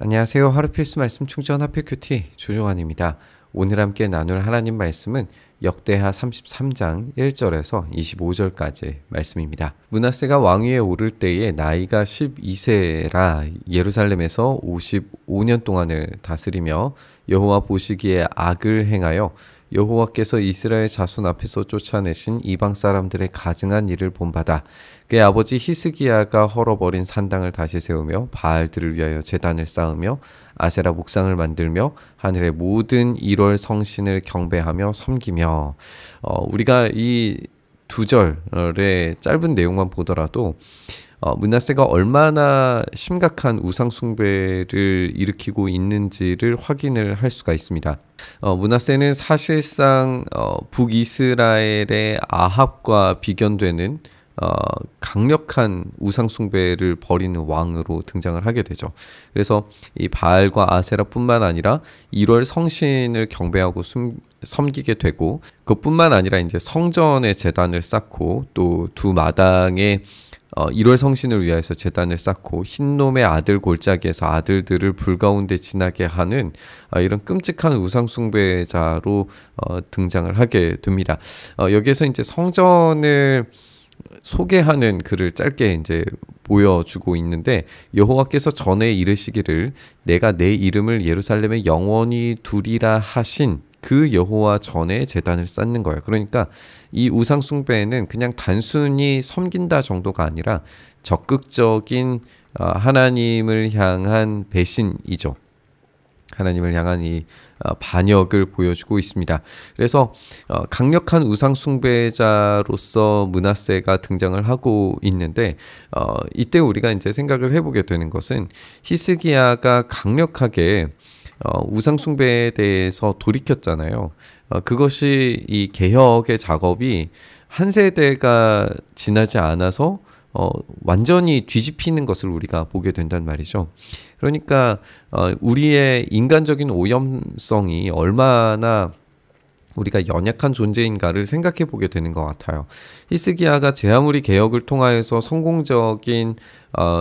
안녕하세요. 하루 필수 말씀 충전 하필 큐티 조종환입니다. 오늘 함께 나눌 하나님 말씀은 역대하 33장 1절에서 25절까지 말씀입니다. 므낫세가 왕위에 오를 때에 나이가 12세라 예루살렘에서 55년 동안을 다스리며 여호와 보시기에 악을 행하여 여호와께서 이스라엘 자손 앞에서 쫓아내신 이방 사람들의 가증한 일을 본받아 그의 아버지 히스기야가 헐어버린 산당을 다시 세우며 바알들을 위하여 제단을 쌓으며 아세라 목상을 만들며 하늘의 모든 1월 성신을 경배하며 섬기며 우리가 이 두 절의 짧은 내용만 보더라도 므낫세가 얼마나 심각한 우상 숭배를 일으키고 있는지를 확인을 할 수가 있습니다. 므낫세는 사실상 북이스라엘의 아합과 비견되는 강력한 우상 숭배를 벌이는 왕으로 등장을 하게 되죠. 그래서 이 바알과 아세라뿐만 아니라 1월 성신을 경배하고 섬기게 되고, 그뿐만 아니라 이제 성전에 제단을 쌓고 또 두 마당에 1월 성신을 위하여서 제단을 쌓고 흰놈의 아들 골짜기에서 아들들을 불 가운데 지나게 하는 이런 끔찍한 우상 숭배자로 등장을 하게 됩니다. 여기에서 이제 성전을 소개하는 글을 짧게 이제 보여주고 있는데, 여호와께서 전에 이르시기를 내가 내 이름을 예루살렘에 영원히 두리라 하신 그 여호와 전에 제단을 쌓는 거예요. 그러니까 이 우상 숭배는 그냥 단순히 섬긴다 정도가 아니라 적극적인 하나님을 향한 배신이죠. 하나님을 향한 이 반역을 보여주고 있습니다. 그래서 강력한 우상 숭배자로서 므낫세가 등장을 하고 있는데, 이때 우리가 이제 생각을 해보게 되는 것은 히스기야가 강력하게 우상 숭배에 대해서 돌이켰잖아요. 그것이 이 개혁의 작업이 한 세대가 지나지 않아서 완전히 뒤집히는 것을 우리가 보게 된단 말이죠. 그러니까 우리의 인간적인 오염성이 얼마나 우리가 연약한 존재인가를 생각해 보게 되는 것 같아요. 히스기야가 제 아무리 개혁을 통하여서 성공적인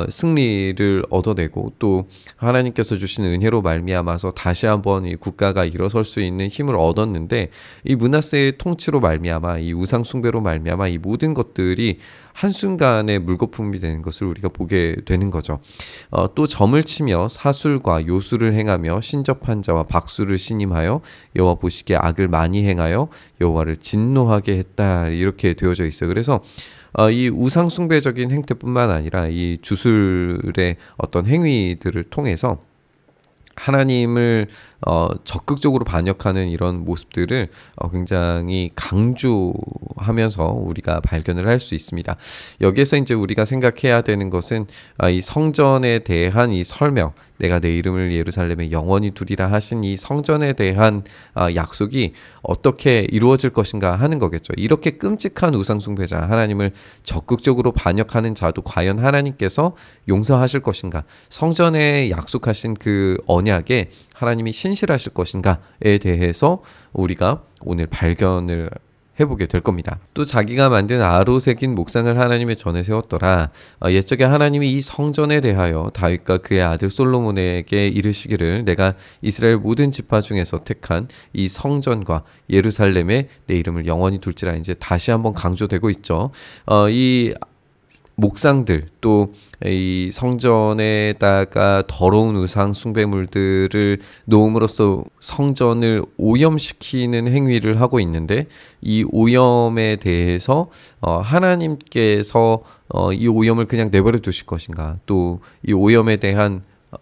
승리를 얻어내고 또 하나님께서 주신 은혜로 말미암아서 다시 한번 이 국가가 일어설 수 있는 힘을 얻었는데, 이 므낫세의 통치로 말미암아 이 우상 숭배로 말미암아 이 모든 것들이 한순간에 물거품이 되는 것을 우리가 보게 되는 거죠. 또 점을 치며 사술과 요술을 행하며 신접한 자와 박수를 신임하여 여호와 보시기에 악을 많이 행하여 여호와를 진노하게 했다, 이렇게 되어져 있어요. 그래서 이 우상 숭배적인 행태뿐만 아니라 이 주술의 어떤 행위들을 통해서 하나님을 적극적으로 반역하는 이런 모습들을 굉장히 강조하면서 우리가 발견을 할 수 있습니다. 여기에서 이제 우리가 생각해야 되는 것은 이 성전에 대한 이 설명, 내가 내 이름을 예루살렘에 영원히 두리라 하신 이 성전에 대한 약속이 어떻게 이루어질 것인가 하는 거겠죠. 이렇게 끔찍한 우상숭배자, 하나님을 적극적으로 반역하는 자도 과연 하나님께서 용서하실 것인가, 성전에 약속하신 그 언약에 하나님이 신실하실 것인가에 대해서 우리가 오늘 발견을 해보게 될 겁니다. 또 자기가 만든 아로 새긴 목상을 하나님의 전에 세웠더라. 옛적에 하나님이 이 성전에 대하여 다윗과 그의 아들 솔로몬에게 이르시기를 내가 이스라엘 모든 지파 중에서 택한 이 성전과 예루살렘에 내 이름을 영원히 둘지라, 이제 다시 한번 강조되고 있죠. 이 목상들, 또 이 성전에다가 더러운 우상 숭배물들을 놓음으로써 성전을 오염시키는 행위를 하고 있는데, 이 오염에 대해서 하나님께서 이 오염을 그냥 내버려 두실 것인가, 또 이 오염에 대한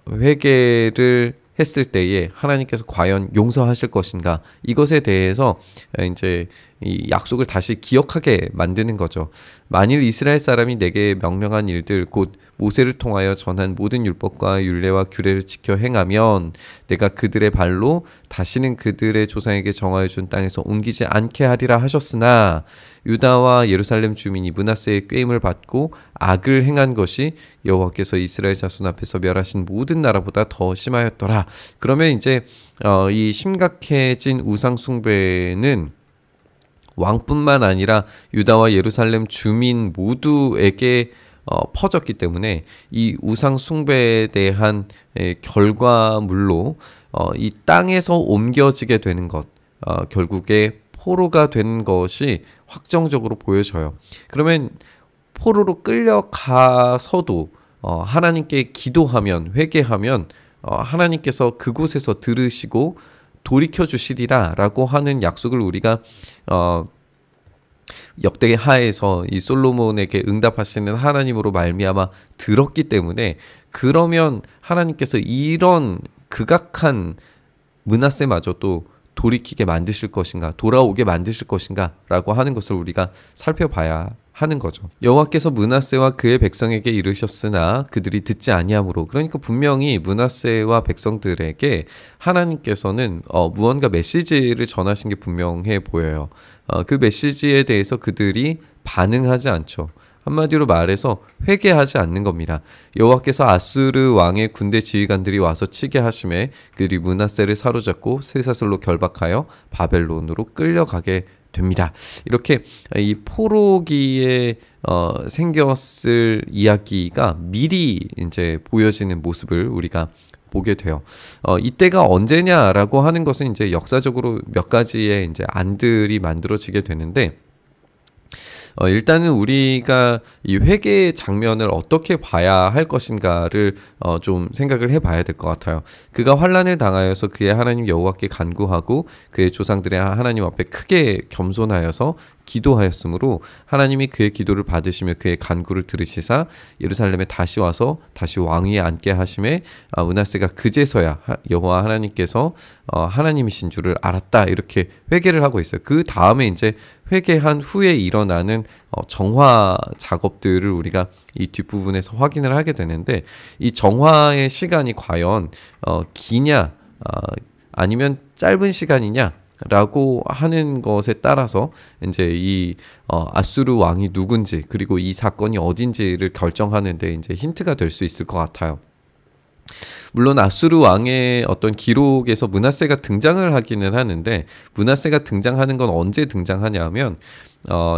회개를 했을 때에 하나님께서 과연 용서하실 것인가, 이것에 대해서 이제 이 약속을 다시 기억하게 만드는 거죠. 만일 이스라엘 사람이 내게 명령한 일들 곧 모세를 통하여 전한 모든 율법과 율례와 규례를 지켜 행하면 내가 그들의 발로 다시는 그들의 조상에게 정하여 준 땅에서 옮기지 않게 하리라 하셨으나 유다와 예루살렘 주민이 므낫세의 꾀임을 받고 악을 행한 것이 여호와께서 이스라엘 자손 앞에서 멸하신 모든 나라보다 더 심하였더라. 그러면 이제 이 심각해진 우상 숭배는 왕뿐만 아니라 유다와 예루살렘 주민 모두에게 퍼졌기 때문에 이 우상 숭배에 대한 결과물로 이 땅에서 옮겨지게 되는 것, 결국에 포로가 된 것이 확정적으로 보여져요. 그러면 포로로 끌려가서도 하나님께 기도하면, 회개하면 하나님께서 그곳에서 들으시고 돌이켜 주시리라 라고 하는 약속을 우리가 역대하에서 이 솔로몬에게 응답하시는 하나님으로 말미암아 들었기 때문에, 그러면 하나님께서 이런 극악한 므낫세마저도 돌이키게 만드실 것인가, 돌아오게 만드실 것인가 라고 하는 것을 우리가 살펴봐야 하는 거죠. 여호와께서 므낫세와 그의 백성에게 이르셨으나 그들이 듣지 아니하므로, 그러니까 분명히 므낫세와 백성들에게 하나님께서는 무언가 메시지를 전하신 게 분명해 보여요. 그 메시지에 대해서 그들이 반응하지 않죠. 한마디로 말해서 회개하지 않는 겁니다. 여호와께서 아수르 왕의 군대 지휘관들이 와서 치게 하심에 그들이 므낫세를 사로잡고 쇠사슬로 결박하여 바벨론으로 끌려가게 됩니다. 이렇게 이 포로기에 생겼을 이야기가 미리 이제 보여지는 모습을 우리가 보게 돼요. 이때가 언제냐라고 하는 것은 이제 역사적으로 몇 가지의 이제 안들이 만들어지게 되는데, 일단은 우리가 이 회개의 장면을 어떻게 봐야 할 것인가를 좀 생각을 해봐야 될 것 같아요. 그가 환난을 당하여서 그의 하나님 여호와께 간구하고 그의 조상들의 하나님 앞에 크게 겸손하여서 기도하였으므로 하나님이 그의 기도를 받으시며 그의 간구를 들으시사 예루살렘에 다시 와서 다시 왕위에 앉게 하심에 므낫세가 그제서야 여호와 하나님께서 하나님이신 줄을 알았다, 이렇게 회개를 하고 있어요. 그 다음에 이제 회개한 후에 일어나는 정화 작업들을 우리가 이 뒷부분에서 확인을 하게 되는데, 이 정화의 시간이 과연 기냐 아니면 짧은 시간이냐 라고 하는 것에 따라서 이제 이 아수르 왕이 누군지, 그리고 이 사건이 어딘지를 결정하는데 이제 힌트가 될 수 있을 것 같아요. 물론 아수르 왕의 어떤 기록에서 므낫세가 등장을 하기는 하는데, 므낫세가 등장하는 건 언제 등장하냐면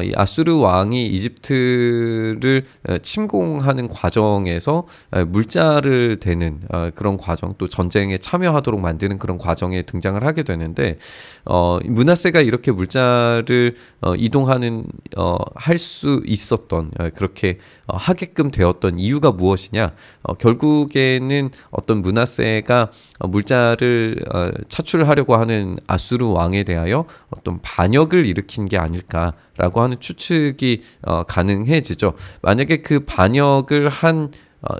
이 아수르 왕이 이집트를 침공하는 과정에서 물자를 대는 그런 과정, 또 전쟁에 참여하도록 만드는 그런 과정에 등장을 하게 되는데, 므낫세가 이렇게 물자를 이동하는 할 수 있었던, 그렇게 하게끔 되었던 이유가 무엇이냐? 결국에는 어떤 므낫세가 물자를 차출하려고 하는 아수르 왕에 대하여 어떤 반역을 일으킨 게 아닐까라고 하는 추측이 가능해지죠. 만약에 그 반역을 한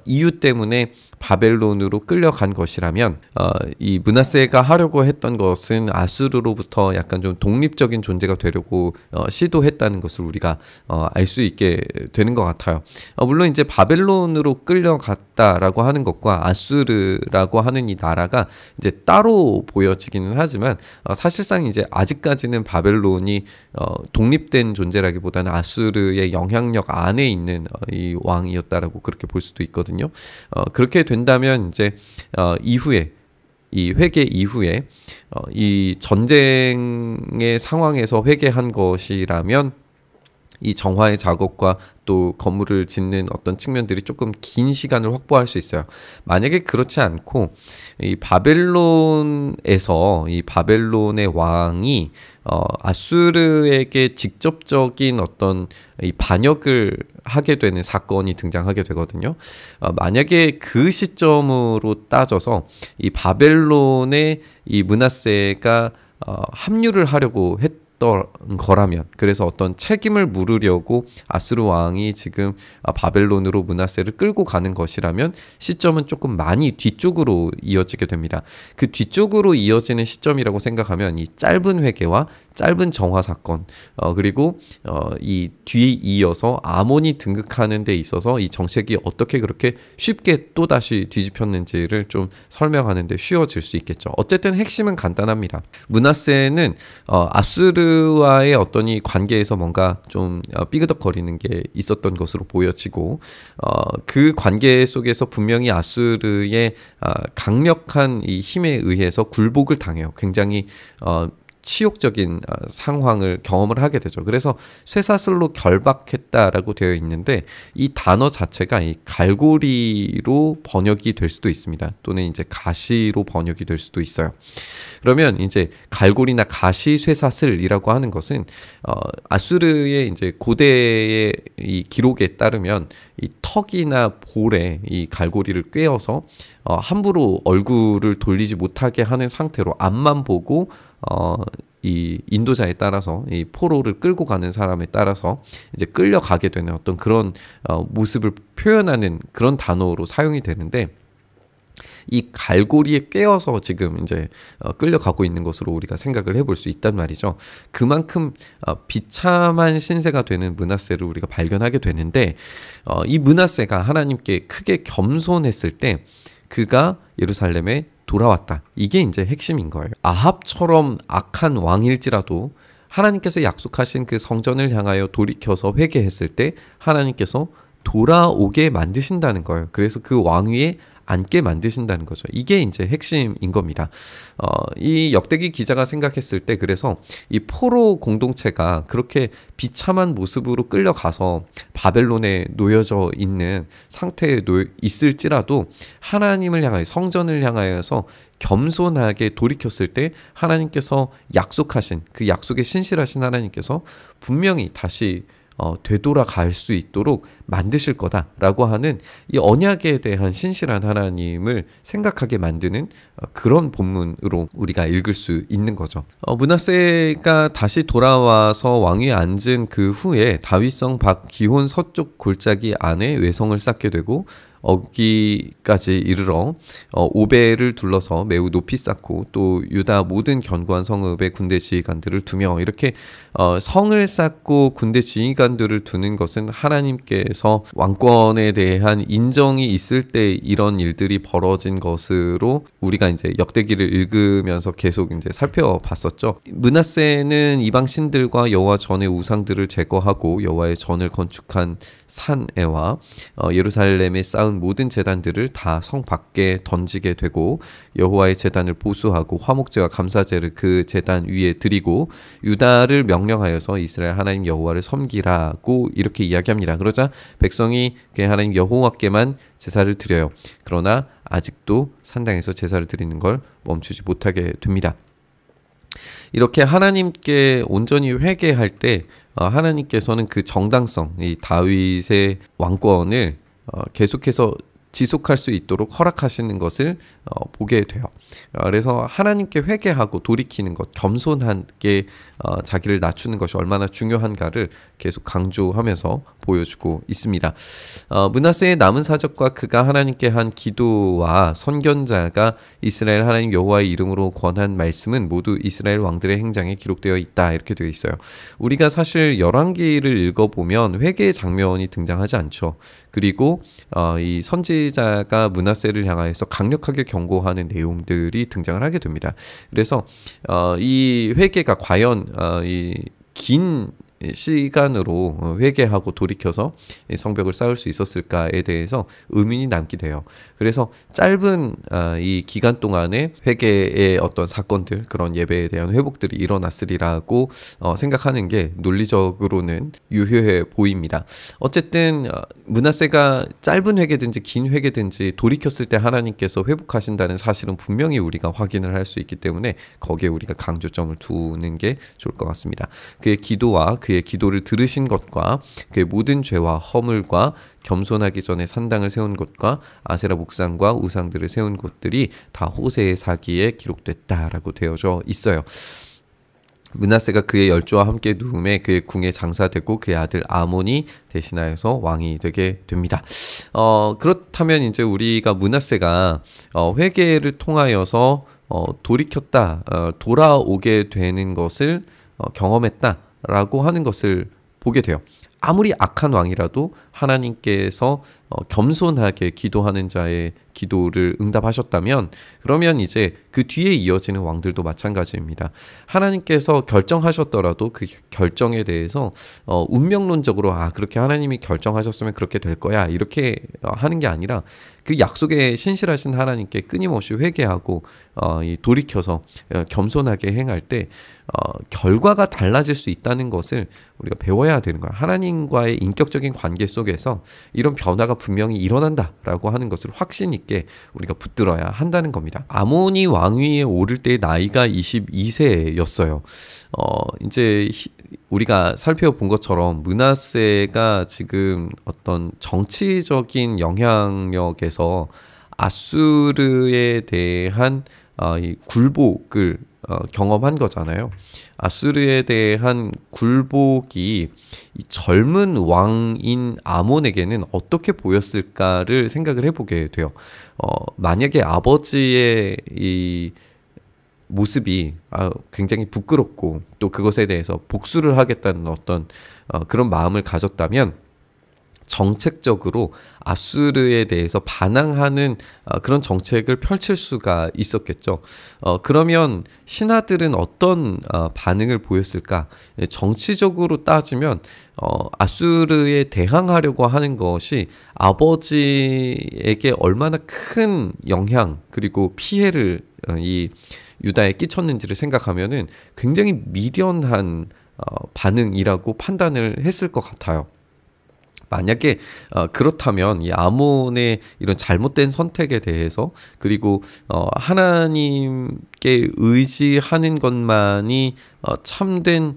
이유 때문에 바벨론으로 끌려간 것이라면 이 므낫세가 하려고 했던 것은 아수르로부터 약간 좀 독립적인 존재가 되려고 시도했다는 것을 우리가 알 수 있게 되는 것 같아요. 물론 이제 바벨론으로 끌려갔다라고 하는 것과 아수르라고 하는 이 나라가 이제 따로 보여지기는 하지만 사실상 이제 아직까지는 바벨론이 독립된 존재라기보다는 아수르의 영향력 안에 있는 이 왕이었다라고 그렇게 볼 수도 있거든요. 그렇게 된다면 이제 이후에 이 회개 이후에 이 전쟁의 상황에서 회개한 것이라면 이 정화의 작업과 또 건물을 짓는 어떤 측면들이 조금 긴 시간을 확보할 수 있어요. 만약에 그렇지 않고 이 바벨론에서 이 바벨론의 왕이 아수르에게 직접적인 어떤 이 반역을 하게 되는 사건이 등장하게 되거든요. 만약에 그 시점으로 따져서 이 바벨론의 이 므낫세가 합류를 하려고 했던 거라면, 그래서 어떤 책임을 물으려고 아수르 왕이 지금 바벨론으로 므낫세를 끌고 가는 것이라면 시점은 조금 많이 뒤쪽으로 이어지게 됩니다. 그 뒤쪽으로 이어지는 시점이라고 생각하면 이 짧은 회개와 짧은 정화 사건, 그리고 이 뒤에 이어서 아몬이 등극하는 데 있어서 이 정책이 어떻게 그렇게 쉽게 또다시 뒤집혔는지를 좀 설명하는 데 쉬워질 수 있겠죠. 어쨌든 핵심은 간단합니다. 므낫세는 아수르와의 어떤 이 관계에서 뭔가 좀 삐그덕거리는 게 있었던 것으로 보여지고, 그 관계 속에서 분명히 아수르의 강력한 이 힘에 의해서 굴복을 당해요. 굉장히 치욕적인 상황을 경험을 하게 되죠. 그래서 쇠사슬로 결박했다라고 되어 있는데 이 단어 자체가 이 갈고리로 번역이 될 수도 있습니다. 또는 이제 가시로 번역이 될 수도 있어요. 그러면 이제 갈고리나 가시 쇠사슬이라고 하는 것은 아수르의 이제 고대의 이 기록에 따르면 이 턱이나 볼에 이 갈고리를 꿰어서 함부로 얼굴을 돌리지 못하게 하는 상태로 앞만 보고 이 인도자에 따라서 이 포로를 끌고 가는 사람에 따라서 이제 끌려가게 되는 어떤 그런 모습을 표현하는 그런 단어로 사용이 되는데 이 갈고리에 꿰어서 지금 이제 끌려가고 있는 것으로 우리가 생각을 해볼 수 있단 말이죠. 그만큼 비참한 신세가 되는 므낫세를 우리가 발견하게 되는데 이 므낫세가 하나님께 크게 겸손했을 때 그가 예루살렘에 돌아왔다. 이게 이제 핵심인 거예요. 아합처럼 악한 왕일지라도 하나님께서 약속하신 그 성전을 향하여 돌이켜서 회개했을 때 하나님께서 돌아오게 만드신다는 거예요. 그래서 그 왕위에 앉게 만드신다는 거죠. 이게 이제 핵심인 겁니다. 이 역대기 기자가 생각했을 때 그래서 이 포로 공동체가 그렇게 비참한 모습으로 끌려가서 바벨론에 놓여져 있는 상태에 있을지라도 하나님을 향하여 성전을 향하여서 겸손하게 돌이켰을 때 하나님께서 약속하신 그 약속에 신실하신 하나님께서 분명히 다시 되돌아갈 수 있도록 만드실 거다라고 하는 이 언약에 대한 신실한 하나님을 생각하게 만드는 그런 본문으로 우리가 읽을 수 있는 거죠. 므낫세가 다시 돌아와서 왕위에 앉은 그 후에 다윗성 밖 기혼 서쪽 골짜기 안에 외성을 쌓게 되고 어기까지 이르러 오벨을 둘러서 매우 높이 쌓고 또 유다 모든 견고한 성읍에 군대 지휘관들을 두며 이렇게 성을 쌓고 군대 지휘관들을 두는 것은 하나님께서 왕권에 대한 인정이 있을 때 이런 일들이 벌어진 것으로 우리가 이제 역대기를 읽으면서 계속 이제 살펴봤었죠. 므낫세는 이방 신들과 여호와 전의 우상들을 제거하고 여호와의 전을 건축한 산에와 예루살렘에 쌓은 모든 제단들을 다 성 밖에 던지게 되고 여호와의 제단을 보수하고 화목제와 감사제를 그 제단 위에 드리고 유다를 명령하여서 이스라엘 하나님 여호와를 섬기라고 이렇게 이야기합니다. 그러자 백성이 그 하나님 여호와께만 제사를 드려요. 그러나 아직도 산당에서 제사를 드리는 걸 멈추지 못하게 됩니다. 이렇게 하나님께 온전히 회개할 때 하나님께서는 그 정당성, 이 다윗의 왕권을 계속해서 지속할 수 있도록 허락하시는 것을 보게 돼요. 그래서 하나님께 회개하고 돌이키는 것, 겸손하게 자기를 낮추는 것이 얼마나 중요한가를 계속 강조하면서 보여주고 있습니다. 므낫세의 남은 사적과 그가 하나님께 한 기도와 선견자가 이스라엘 하나님 여호와의 이름으로 권한 말씀은 모두 이스라엘 왕들의 행장에 기록되어 있다. 이렇게 되어 있어요. 우리가 사실 열왕기를 읽어보면 회개의 장면이 등장하지 않죠. 그리고 이 선지자가 므낫세를 향하여서 강력하게 경고하는 내용들이 등장을 하게 됩니다. 그래서 이 회개가 과연 긴 시간으로 회개하고 돌이켜서 성벽을 쌓을 수 있었을까에 대해서 의문이 남게 돼요. 그래서 짧은 이 기간 동안에 회개의 어떤 사건들, 그런 예배에 대한 회복들이 일어났으리라고 생각하는 게 논리적으로는 유효해 보입니다. 어쨌든 므낫세가 짧은 회개든지 긴 회개든지 돌이켰을 때 하나님께서 회복하신다는 사실은 분명히 우리가 확인을 할 수 있기 때문에 거기에 우리가 강조점을 두는 게 좋을 것 같습니다. 그의 기도와 그의 기도를 들으신 것과 그의 모든 죄와 허물과 겸손하기 전에 산당을 세운 것과 아세라 목상과 우상들을 세운 곳들이 다 호세의 사기에 기록됐다라고 되어져 있어요. 므낫세가 그의 열조와 함께 누움에 그의 궁에 장사되고 그의 아들 아몬이 대신하여서 왕이 되게 됩니다. 그렇다면 이제 우리가 므낫세가 회개를 통하여서 돌이켰다, 돌아오게 되는 것을 경험했다라고 하는 것을 보게 돼요. 아무리 악한 왕이라도 하나님께서 겸손하게 기도하는 자의 기도를 응답하셨다면 그러면 이제 그 뒤에 이어지는 왕들도 마찬가지입니다. 하나님께서 결정하셨더라도 그 결정에 대해서 운명론적으로 그렇게 하나님이 결정하셨으면 그렇게 될 거야 이렇게 하는 게 아니라 그 약속에 신실하신 하나님께 끊임없이 회개하고 돌이켜서 겸손하게 행할 때 결과가 달라질 수 있다는 것을 우리가 배워야 되는 거야. 하나님과의 인격적인 관계 속에서 이런 변화가 분명히 일어난다라고 하는 것을 확신 있게 우리가 붙들어야 한다는 겁니다. 아몬이 왕위에 오를 때의 나이가 22세였어요. 이제 우리가 살펴본 것처럼 므낫세가 지금 어떤 정치적인 영향력에서 아수르에 대한 이 굴복을 경험한 거잖아요. 아수르에 대한 굴복이 이 젊은 왕인 아몬에게는 어떻게 보였을까를 생각을 해보게 돼요. 만약에 아버지의 이 모습이 굉장히 부끄럽고 또 그것에 대해서 복수를 하겠다는 어떤 그런 마음을 가졌다면 정책적으로 아수르에 대해서 반항하는 그런 정책을 펼칠 수가 있었겠죠. 그러면 신하들은 어떤 반응을 보였을까? 정치적으로 따지면 아수르에 대항하려고 하는 것이 아버지에게 얼마나 큰 영향 그리고 피해를 이 유다에 끼쳤는지를 생각하면은 굉장히 미련한 반응이라고 판단을 했을 것 같아요. 만약에 그렇다면 이 아몬의 이런 잘못된 선택에 대해서 그리고 하나님께 의지하는 것만이 참된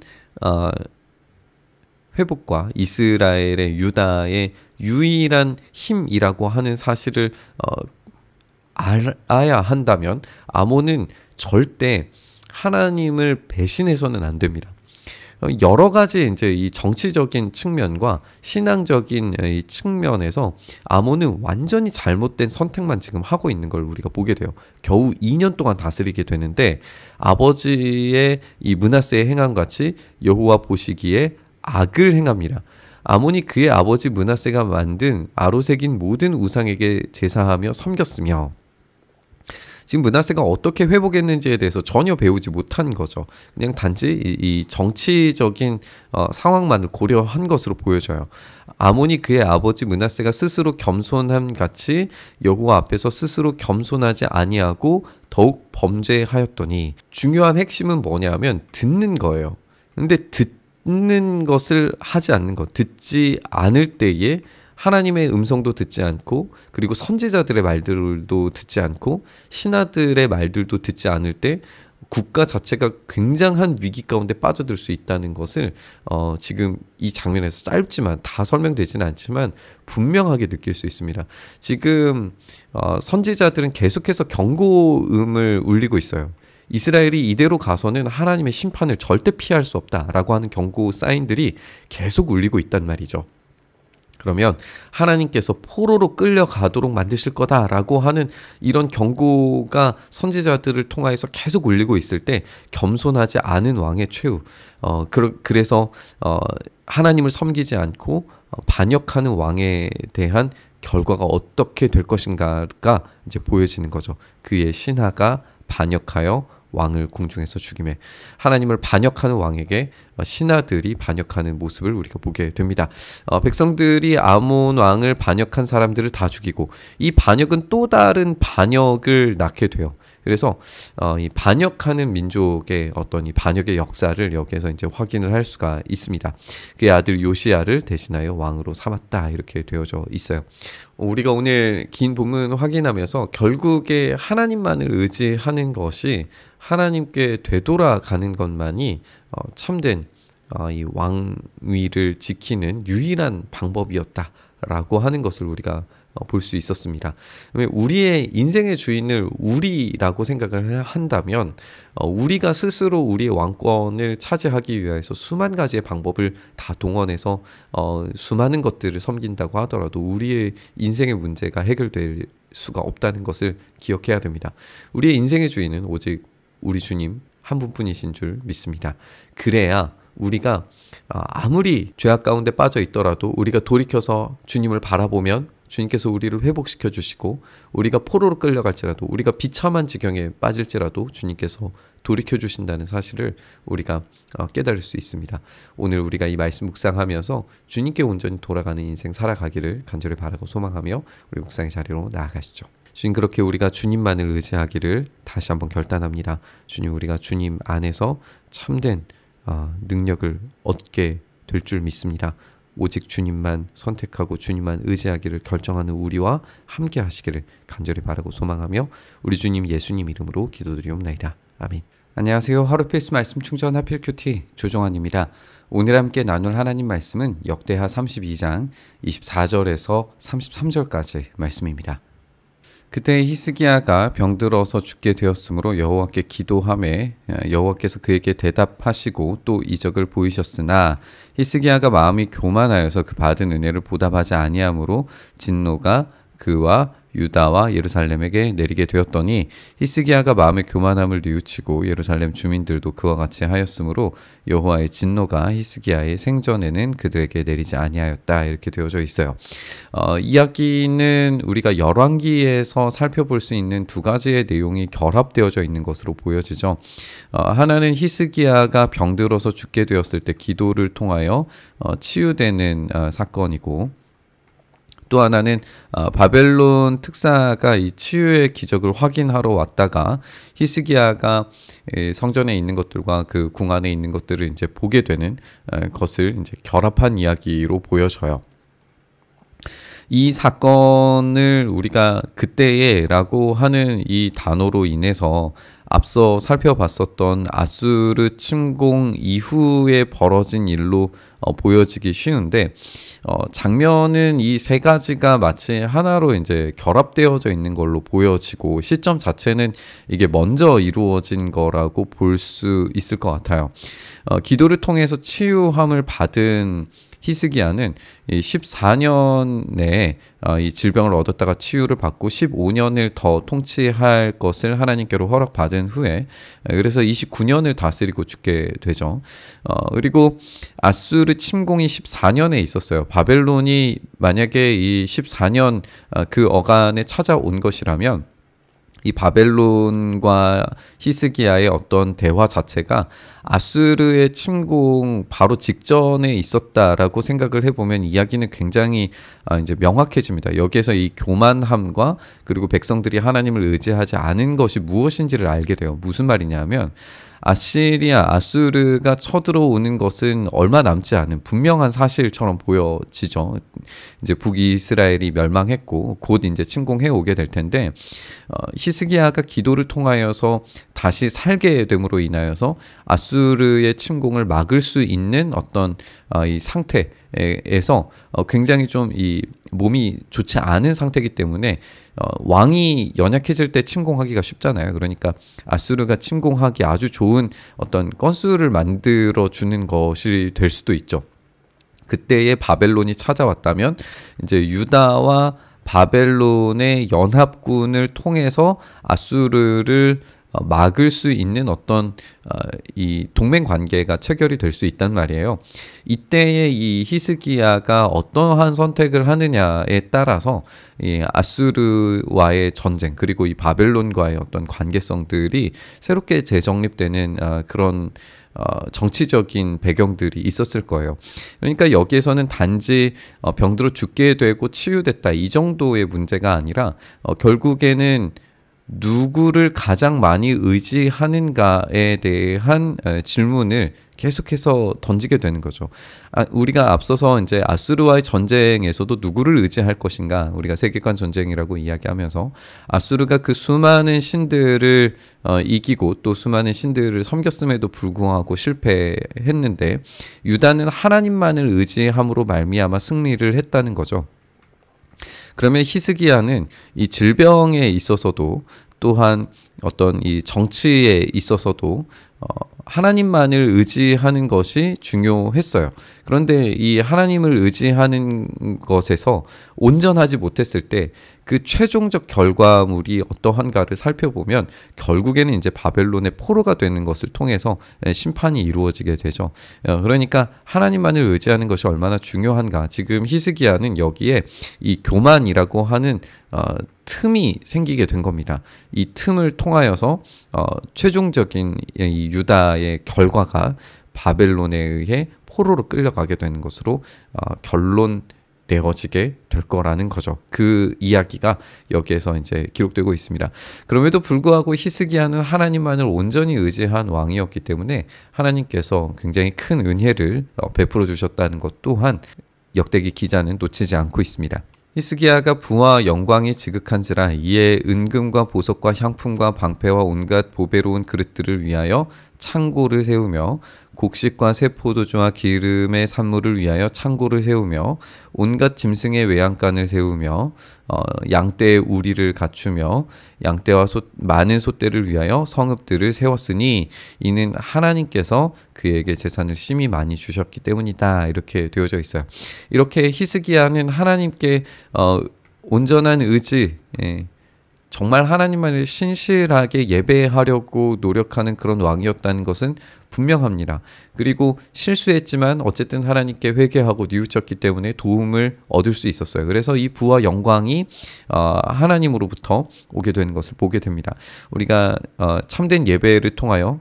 회복과 이스라엘의 유다의 유일한 힘이라고 하는 사실을 알아야 한다면 아몬은 절대 하나님을 배신해서는 안 됩니다. 여러 가지 이제 이 정치적인 측면과 신앙적인 이 측면에서 아몬은 완전히 잘못된 선택만 지금 하고 있는 걸 우리가 보게 돼요. 겨우 2년 동안 다스리게 되는데 아버지의 이 므낫세의 행함같이 여호와 보시기에 악을 행합니다. 아몬이 그의 아버지 므낫세가 만든 아로색인 모든 우상에게 제사하며 섬겼으며 지금 므낫세가 어떻게 회복했는지에 대해서 전혀 배우지 못한 거죠. 그냥 단지 이 정치적인 상황만을 고려한 것으로 보여져요. 아몬이 그의 아버지 므낫세가 스스로 겸손함 같이 여호와 앞에서 스스로 겸손하지 아니하고 더욱 범죄하였더니 중요한 핵심은 뭐냐면 듣는 거예요. 근데 듣는 것을 하지 않는 것, 듣지 않을 때에 하나님의 음성도 듣지 않고 그리고 선지자들의 말들도 듣지 않고 신하들의 말들도 듣지 않을 때 국가 자체가 굉장한 위기 가운데 빠져들 수 있다는 것을 지금 이 장면에서 짧지만 다 설명되지는 않지만 분명하게 느낄 수 있습니다. 지금 선지자들은 계속해서 경고음을 울리고 있어요. 이스라엘이 이대로 가서는 하나님의 심판을 절대 피할 수 없다라고 하는 경고 사인들이 계속 울리고 있단 말이죠. 그러면 하나님께서 포로로 끌려가도록 만드실 거다라고 하는 이런 경고가 선지자들을 통하여서 계속 울리고 있을 때 겸손하지 않은 왕의 최후 그래서 하나님을 섬기지 않고 반역하는 왕에 대한 결과가 어떻게 될 것인가가 이제 보여지는 거죠. 그의 신하가 반역하여 왕을 궁중에서 죽임에 하나님을 반역하는 왕에게 신하들이 반역하는 모습을 우리가 보게 됩니다. 백성들이 아몬 왕을 반역한 사람들을 다 죽이고 이 반역은 또 다른 반역을 낳게 돼요. 그래서 이 반역하는 민족의 어떤 이 반역의 역사를 여기에서 이제 확인을 할 수가 있습니다. 그의 아들 요시야를 대신하여 왕으로 삼았다 이렇게 되어져 있어요. 우리가 오늘 긴 본문 확인하면서 결국에 하나님만을 의지하는 것이 하나님께 되돌아가는 것만이 참된 이 왕위를 지키는 유일한 방법이었다라고 하는 것을 우리가 볼 수 있었습니다. 우리의 인생의 주인을 우리라고 생각을 한다면 우리가 스스로 우리의 왕권을 차지하기 위해서 수만 가지의 방법을 다 동원해서 수많은 것들을 섬긴다고 하더라도 우리의 인생의 문제가 해결될 수가 없다는 것을 기억해야 됩니다. 우리의 인생의 주인은 오직 우리 주님 한 분뿐이신 줄 믿습니다. 그래야 우리가 아무리 죄악 가운데 빠져 있더라도 우리가 돌이켜서 주님을 바라보면 주님께서 우리를 회복시켜 주시고 우리가 포로로 끌려갈지라도 우리가 비참한 지경에 빠질지라도 주님께서 돌이켜 주신다는 사실을 우리가 깨달을 수 있습니다. 오늘 우리가 이 말씀 묵상하면서 주님께 온전히 돌아가는 인생 살아가기를 간절히 바라고 소망하며 우리 묵상의 자리로 나아가시죠. 주님, 그렇게 우리가 주님만을 의지하기를 다시 한번 결단합니다. 주님, 우리가 주님 안에서 참된 능력을 얻게 될 줄 믿습니다. 오직 주님만 선택하고 주님만 의지하기를 결정하는 우리와 함께 하시기를 간절히 바라고 소망하며 우리 주님 예수님 이름으로 기도드리옵나이다. 아멘. 안녕하세요. 하루 필수 말씀 충전 하필 큐티 조정환입니다. 오늘 함께 나눌 하나님 말씀은 역대하 32장 24절에서 33절까지 말씀입니다. 그때 히스기야가 병들어서 죽게 되었으므로 여호와께 기도하매 여호와께서 그에게 대답하시고 또 이적을 보이셨으나 히스기야가 마음이 교만하여서 그 받은 은혜를 보답하지 아니하므로 진노가 그와 유다와 예루살렘에게 내리게 되었더니 히스기야가 마음의 교만함을 뉘우치고 예루살렘 주민들도 그와 같이 하였으므로 여호와의 진노가 히스기야의 생전에는 그들에게 내리지 아니하였다. 이렇게 되어져 있어요. 이야기는 우리가 열왕기에서 살펴볼 수 있는 두 가지의 내용이 결합되어져 있는 것으로 보여지죠. 하나는 히스기야가 병들어서 죽게 되었을 때 기도를 통하여 치유되는 사건이고, 또 하나는 바벨론 특사가 이 치유의 기적을 확인하러 왔다가 히스기야가 성전에 있는 것들과 그 궁 안에 있는 것들을 이제 보게 되는 것을 이제 결합한 이야기로 보여져요. 이 사건을 우리가 그때에라고 하는 이 단어로 인해서 앞서 살펴봤었던 아수르 침공 이후에 벌어진 일로 보여지기 쉬운데, 장면은 이 세 가지가 마치 하나로 이제 결합되어져 있는 걸로 보여지고 시점 자체는 이게 먼저 이루어진 거라고 볼 수 있을 것 같아요. 기도를 통해서 치유함을 받은 히스기야는 14년 내에 이 질병을 얻었다가 치유를 받고 15년을 더 통치할 것을 하나님께로 허락받은 후에, 그래서 29년을 다스리고 죽게 되죠. 그리고 아수르 침공이 14년에 있었어요. 바벨론이 만약에 이 14년 그 어간에 찾아온 것이라면 이 바벨론과 히스기야의 어떤 대화 자체가 아수르의 침공 바로 직전에 있었다라고 생각을 해보면 이야기는 굉장히 이제 명확해집니다. 여기에서 이 교만함과 그리고 백성들이 하나님을 의지하지 않은 것이 무엇인지를 알게 돼요. 무슨 말이냐면 아수르가 쳐들어오는 것은 얼마 남지 않은 분명한 사실처럼 보여지죠. 이제 북이스라엘이 멸망했고 곧 이제 침공해 오게 될 텐데, 히스기야가 기도를 통하여서 다시 살게 됨으로 인하여서 아수르의 침공을 막을 수 있는 어떤 이 상태에서 굉장히 좀 이 몸이 좋지 않은 상태이기 때문에 왕이 연약해질 때 침공하기가 쉽잖아요. 그러니까 아수르가 침공하기 아주 좋은 어떤 건수를 만들어 주는 것이 될 수도 있죠. 그때의 바벨론이 찾아왔다면 이제 유다와 바벨론의 연합군을 통해서 아수르를 막을 수 있는 어떤 이 동맹 관계가 체결이 될 수 있단 말이에요. 이때에 이 히스기야가 어떠한 선택을 하느냐에 따라서 이 아수르와의 전쟁 그리고 이 바벨론과의 어떤 관계성들이 새롭게 재정립되는 그런 정치적인 배경들이 있었을 거예요. 그러니까 여기에서는 단지 병들어 죽게 되고 치유됐다 이 정도의 문제가 아니라 결국에는 누구를 가장 많이 의지하는가에 대한 질문을 계속해서 던지게 되는 거죠. 우리가 앞서서 이제 아수르와의 전쟁에서도 누구를 의지할 것인가, 우리가 세계관 전쟁이라고 이야기하면서 아수르가 그 수많은 신들을 이기고 또 수많은 신들을 섬겼음에도 불구하고 실패했는데 유다는 하나님만을 의지함으로 말미암아 승리를 했다는 거죠. 그러면 히스기야는 이 질병에 있어서도 또한 어떤 이 정치에 있어서도 하나님만을 의지하는 것이 중요했어요. 그런데 이 하나님을 의지하는 것에서 온전하지 못했을 때 그 최종적 결과물이 어떠한가를 살펴보면 결국에는 이제 바벨론의 포로가 되는 것을 통해서 심판이 이루어지게 되죠. 그러니까 하나님만을 의지하는 것이 얼마나 중요한가. 지금 히스기야는 여기에 이 교만이라고 하는 틈이 생기게 된 겁니다. 이 틈을 통하여서 최종적인 이 유다의 결과가 바벨론에 의해 포로로 끌려가게 되는 것으로 결론 내어지게 될 거라는 거죠. 그 이야기가 여기에서 이제 기록되고 있습니다. 그럼에도 불구하고 히스기야는 하나님만을 온전히 의지한 왕이었기 때문에 하나님께서 굉장히 큰 은혜를 베풀어 주셨다는 것 또한 역대기 기자는 놓치지 않고 있습니다. 히스기야가 부와 영광이 지극한지라 이에 은금과 보석과 향품과 방패와 온갖 보배로운 그릇들을 위하여 창고를 세우며 곡식과 새 포도주와 기름의 산물을 위하여 창고를 세우며 온갖 짐승의 외양간을 세우며 양떼의 우리를 갖추며 양떼와 많은 솥대를 위하여 성읍들을 세웠으니 이는 하나님께서 그에게 재산을 심히 많이 주셨기 때문이다. 이렇게 되어져 있어요. 이렇게 히스기야는 하나님께 온전한 의지, 정말 하나님만을 신실하게 예배하려고 노력하는 그런 왕이었다는 것은 분명합니다. 그리고 실수했지만 어쨌든 하나님께 회개하고 뉘우쳤기 때문에 도움을 얻을 수 있었어요. 그래서 이 부와 영광이 하나님으로부터 오게 되는 것을 보게 됩니다. 우리가 참된 예배를 통하여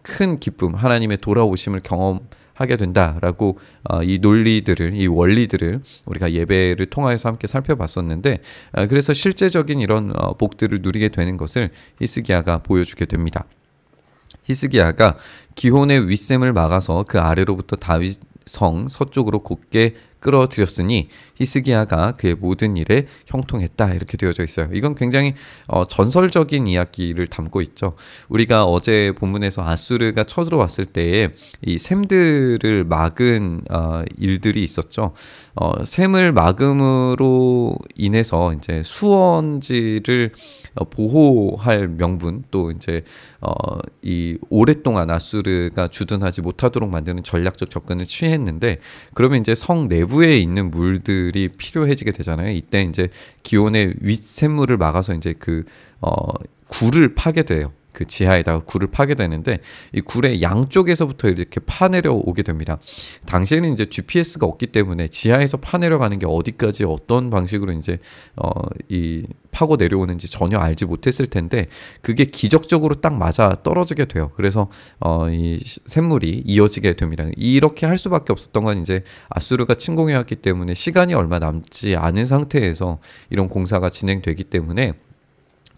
큰 기쁨, 하나님의 돌아오심을 경험하게 된다라고 이 논리들을, 이 원리들을 우리가 예배를 통하여서 함께 살펴봤었는데, 그래서 실제적인 이런 복들을 누리게 되는 것을 히스기야가 보여주게 됩니다. 히스기야가 기혼의 윗샘을 막아서 그 아래로부터 다윗 성 서쪽으로 곧게 끌어들였으니 히스기야가 그의 모든 일에 형통했다. 이렇게 되어져 있어요. 이건 굉장히 전설적인 이야기를 담고 있죠. 우리가 어제 본문에서 아수르가 쳐들어왔을 때에 이 샘들을 막은 일들이 있었죠. 샘을 막음으로 인해서 이제 수원지를 보호할 명분, 또 이제 이 오랫동안 아수르가 주둔하지 못하도록 만드는 전략적 접근을 취했는데, 그러면 이제 성 내부에 있는 물들이 필요해지게 되잖아요. 이때 이제 기온의 윗샘물을 막아서 이제 그 굴을 파게 돼요. 그 지하에다가 굴을 파게 되는데, 이 굴의 양쪽에서부터 이렇게 파내려 오게 됩니다. 당시에는 이제 GPS가 없기 때문에 지하에서 파내려가는 게 어디까지 어떤 방식으로 이제 이 파고 내려오는지 전혀 알지 못했을 텐데, 그게 기적적으로 딱 맞아 떨어지게 돼요. 그래서 이 샘물이 이어지게 됩니다. 이렇게 할 수밖에 없었던 건 이제 아수르가 침공해 왔기 때문에 시간이 얼마 남지 않은 상태에서 이런 공사가 진행되기 때문에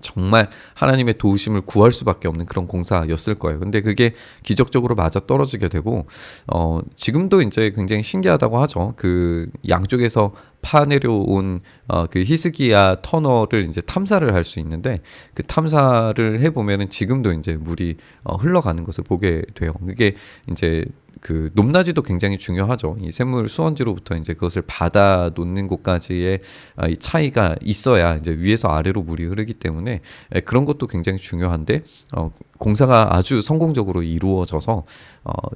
정말 하나님의 도우심을 구할 수밖에 없는 그런 공사였을 거예요. 근데 그게 기적적으로 맞아 떨어지게 되고, 지금도 이제 굉장히 신기하다고 하죠. 그 양쪽에서 파내려온 그 히스기야 터널을 이제 탐사를 할 수 있는데, 그 탐사를 해보면은 지금도 이제 물이 흘러가는 것을 보게 돼요. 그게 이제 그 높낮이도 굉장히 중요하죠. 이 샘물 수원지로부터 이제 그것을 받아 놓는 곳까지의 이 차이가 있어야 이제 위에서 아래로 물이 흐르기 때문에 그런 것도 굉장히 중요한데, 공사가 아주 성공적으로 이루어져서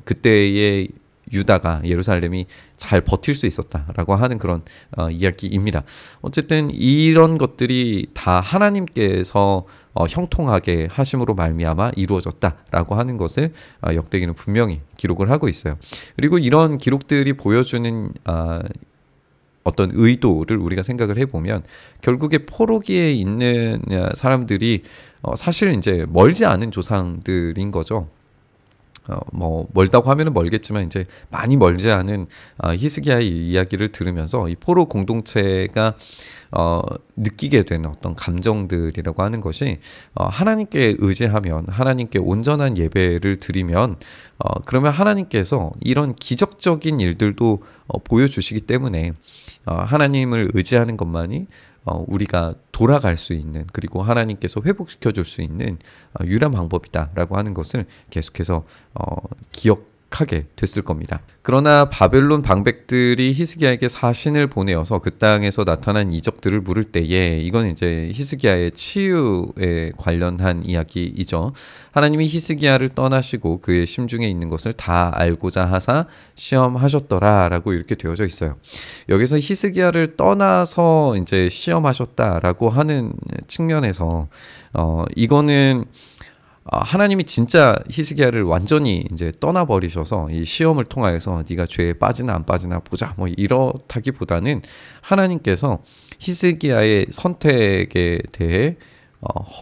그때의 유다가, 예루살렘이 잘 버틸 수 있었다라고 하는 그런 이야기입니다. 어쨌든 이런 것들이 다 하나님께서 형통하게 하심으로 말미암아 이루어졌다라고 하는 것을 역대기는 분명히 기록을 하고 있어요. 그리고 이런 기록들이 보여주는 어떤 의도를 우리가 생각을 해보면, 결국에 포로기에 있는 사람들이 사실 이제 멀지 않은 조상들인 거죠. 뭐 멀다고 하면은 멀겠지만 이제 많이 멀지 않은 히스기야의 이야기를 들으면서 이 포로 공동체가 느끼게 되는 어떤 감정들이라고 하는 것이, 하나님께 의지하면, 하나님께 온전한 예배를 드리면 그러면 하나님께서 이런 기적적인 일들도 보여주시기 때문에 하나님을 의지하는 것만이 우리가 돌아갈 수 있는, 그리고 하나님께서 회복시켜 줄 수 있는 유일한 방법이다라고 하는 것을 계속해서 하게 됐을 겁니다. 그러나 바벨론 방백들이 히스기야에게 사신을 보내어서 그 땅에서 나타난 이적들을 물을 때에 이건 이제 히스기야의 치유에 관련한 이야기이죠. 하나님이 히스기야를 떠나시고 그의 심중에 있는 것을 다 알고자 하사 시험하셨더라라고 이렇게 되어져 있어요. 여기서 히스기야를 떠나서 이제 시험하셨다라고 하는 측면에서 이거는 하나님이 진짜 히스기야를 완전히 이제 떠나버리셔서 이 시험을 통하여서 네가 죄에 빠지나 안 빠지나 보자 뭐 이렇다기보다는 하나님께서 히스기야의 선택에 대해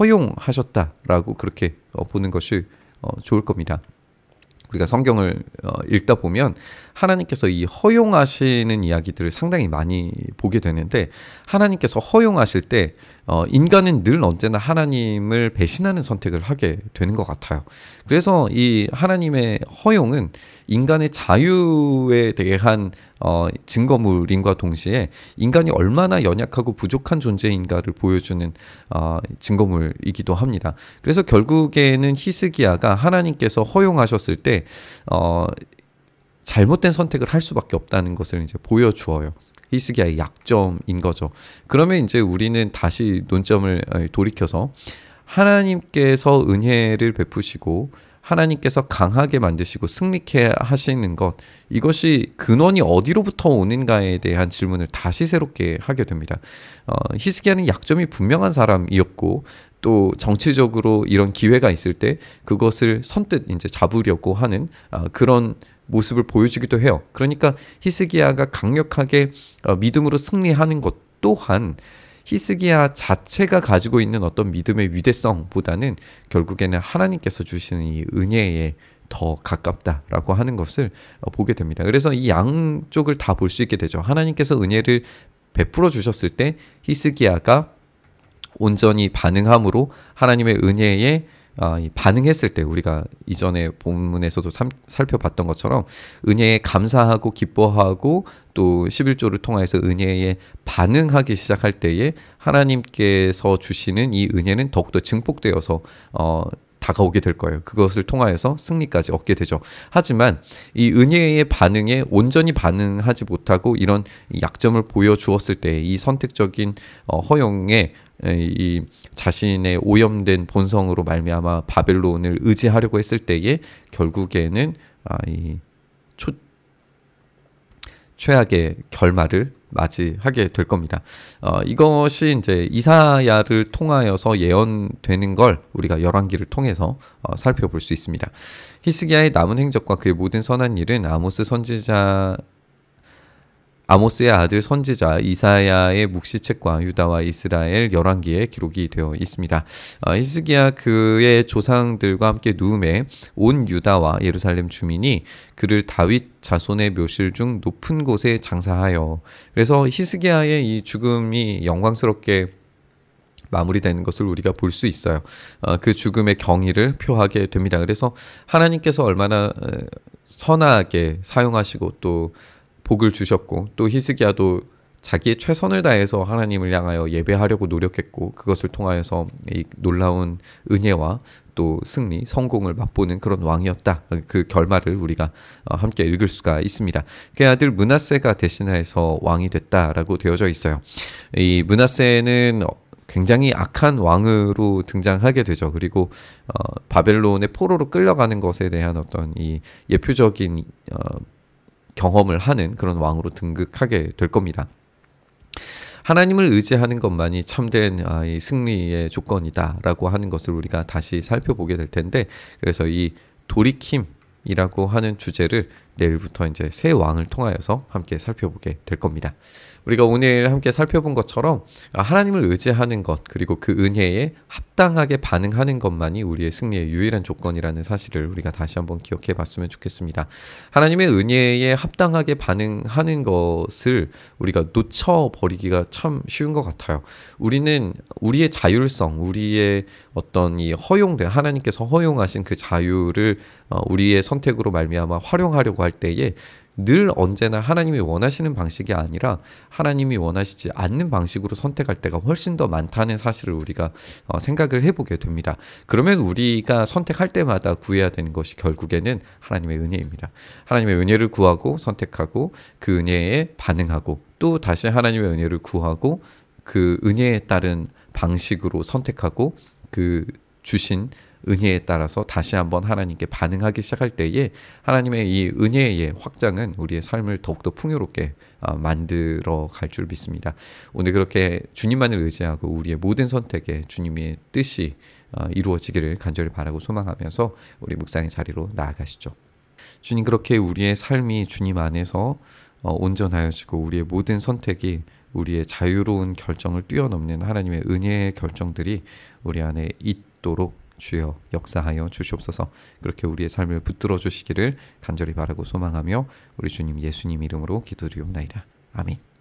허용하셨다라고 그렇게 보는 것이 좋을 겁니다. 우리가 성경을 읽다 보면 하나님께서 이 허용하시는 이야기들을 상당히 많이 보게 되는데 하나님께서 허용하실 때 인간은 늘 언제나 하나님을 배신하는 선택을 하게 되는 것 같아요. 그래서 이 하나님의 허용은 인간의 자유에 대한 증거물인과 동시에 인간이 얼마나 연약하고 부족한 존재인가를 보여주는 증거물이기도 합니다. 그래서 결국에는 히스기야가 하나님께서 허용하셨을 때 잘못된 선택을 할 수밖에 없다는 것을 이제 보여주어요. 히스기야의 약점인 거죠. 그러면 이제 우리는 다시 논점을 돌이켜서 하나님께서 은혜를 베푸시고 하나님께서 강하게 만드시고 승리케 하시는 것, 이것이 근원이 어디로부터 오는가에 대한 질문을 다시 새롭게 하게 됩니다. 히스기야는 약점이 분명한 사람이었고 또 정치적으로 이런 기회가 있을 때 그것을 선뜻 이제 잡으려고 하는 그런 모습을 보여주기도 해요. 그러니까 히스기야가 강력하게 믿음으로 승리하는 것 또한 히스기야 자체가 가지고 있는 어떤 믿음의 위대성보다는 결국에는 하나님께서 주시는 이 은혜에 더 가깝다라고 하는 것을 보게 됩니다. 그래서 이 양쪽을 다 볼 수 있게 되죠. 하나님께서 은혜를 베풀어 주셨을 때 히스기야가 온전히 반응함으로 하나님의 은혜에 반응했을 때 우리가 이전에 본문에서도 살펴봤던 것처럼 은혜에 감사하고 기뻐하고 또 11조를 통해서 은혜에 반응하기 시작할 때에 하나님께서 주시는 이 은혜는 더욱더 증폭되어서 다가오게 될 거예요. 그것을 통하여서 승리까지 얻게 되죠. 하지만 이 은혜의 반응에 온전히 반응하지 못하고 이런 약점을 보여주었을 때 이 선택적인 허용에 이 자신의 오염된 본성으로 말미암아 바벨론을 의지하려고 했을 때에 결국에는 이 최악의 결말을 맞이하게 될 겁니다. 이것이 이제 이사야를 통하여서 예언되는 걸 우리가 열왕기를 통해서 살펴볼 수 있습니다. 히스기야의 남은 행적과 그의 모든 선한 일은 아모스의 아들 선지자 이사야의 묵시책과 유다와 이스라엘 열왕기에 기록이 되어 있습니다. 히스기야 그의 조상들과 함께 누움에 온 유다와 예루살렘 주민이 그를 다윗 자손의 묘실 중 높은 곳에 장사하여, 그래서 히스기야의 이 죽음이 영광스럽게 마무리되는 것을 우리가 볼 수 있어요. 그 죽음의 경위를 표하게 됩니다. 그래서 하나님께서 얼마나 선하게 사용하시고 또 복을 주셨고 또 히스기야도 자기의 최선을 다해서 하나님을 향하여 예배하려고 노력했고 그것을 통하여서 이 놀라운 은혜와 또 승리, 성공을 맛보는 그런 왕이었다. 그 결말을 우리가 함께 읽을 수가 있습니다. 그의 아들 므낫세가 대신해서 왕이 됐다라고 되어져 있어요. 이 므낫세는 굉장히 악한 왕으로 등장하게 되죠. 그리고 바벨론의 포로로 끌려가는 것에 대한 어떤 이 예표적인 경험을 하는 그런 왕으로 등극하게 될 겁니다. 하나님을 의지하는 것만이 참된 이 승리의 조건이다라고 하는 것을 우리가 다시 살펴보게 될 텐데, 그래서 이 돌이킴이라고 하는 주제를 내일부터 이제 새 왕을 통하여서 함께 살펴보게 될 겁니다. 우리가 오늘 함께 살펴본 것처럼 하나님을 의지하는 것 그리고 그 은혜에 합당하게 반응하는 것만이 우리의 승리의 유일한 조건이라는 사실을 우리가 다시 한번 기억해 봤으면 좋겠습니다. 하나님의 은혜에 합당하게 반응하는 것을 우리가 놓쳐버리기가 참 쉬운 것 같아요. 우리는 우리의 자율성, 우리의 어떤 이 허용된 하나님께서 허용하신 그 자유를 우리의 선택으로 말미암아 활용하려고 할 때에 늘 언제나 하나님이 원하시는 방식이 아니라 하나님이 원하시지 않는 방식으로 선택할 때가 훨씬 더 많다는 사실을 우리가 생각을 해보게 됩니다. 그러면 우리가 선택할 때마다 구해야 되는 것이 결국에는 하나님의 은혜입니다. 하나님의 은혜를 구하고 선택하고 그 은혜에 반응하고 또 다시 하나님의 은혜를 구하고 그 은혜에 따른 방식으로 선택하고 그 주신 은혜에 따라서 다시 한번 하나님께 반응하기 시작할 때에 하나님의 이 은혜의 확장은 우리의 삶을 더욱더 풍요롭게 만들어 갈 줄 믿습니다. 오늘 그렇게 주님만을 의지하고 우리의 모든 선택에 주님의 뜻이 이루어지기를 간절히 바라고 소망하면서 우리 묵상의 자리로 나아가시죠. 주님, 그렇게 우리의 삶이 주님 안에서 온전하여지고 우리의 모든 선택이 우리의 자유로운 결정을 뛰어넘는 하나님의 은혜의 결정들이 우리 안에 있도록 주여 역사하여 주시옵소서. 그렇게 우리의 삶을 붙들어 주시기를 간절히 바라고 소망하며 우리 주님 예수님 이름으로 기도드리옵나이다. 아멘.